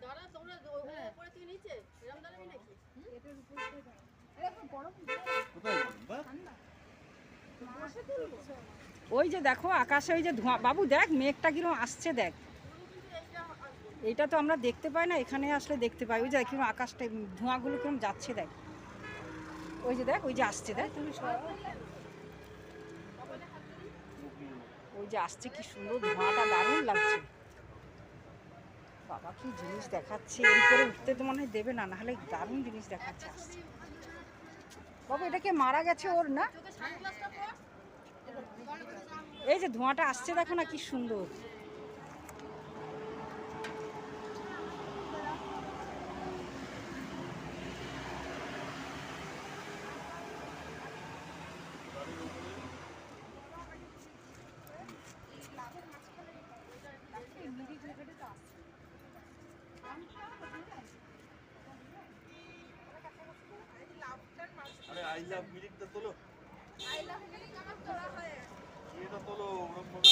দাঁড়া তোমরা উপরে থেকে নিচে এরকম দাঁড়াবি নাকি? এটার উপর থেকে দাঁড়া। এখন গরম কোথায় গরম বা ঠান্ডা বসে তুলবো। ওই যে দেখো আকাশে ওই যে ধোঁয়া, বাবু দেখ মেঘটা কিরকম আসছে দেখ। এইটা তো আমরা দেখতে পাই না, এখানে আসলে দেখতে পাই। ওই যে কিরকম আকাশটা ধোঁয়াগুলো কিরকম যাচ্ছে দেখ, ওই যে দেখ ওই যে আসছে দেখ, ওই যে আসছে কি সুন্দর ধোঁয়াটা, দারুণ লাগছে। বাবা কি জিনিস দেখাচ্ছে, এই করে উঠতে তো মনে হয় দেবে না, নাহলে দারুণ জিনিস দেখাচ্ছে আসছে। বাবু এটা কে মারা গেছে ওর না? এই যে ধোঁয়াটা আসছে দেখো না কি সুন্দর। আরে আই লাভ মিরিকটা তোলো, আই লাভ মিরিক আমার তোলা হয় এটা তোলো ওরকম ভাবে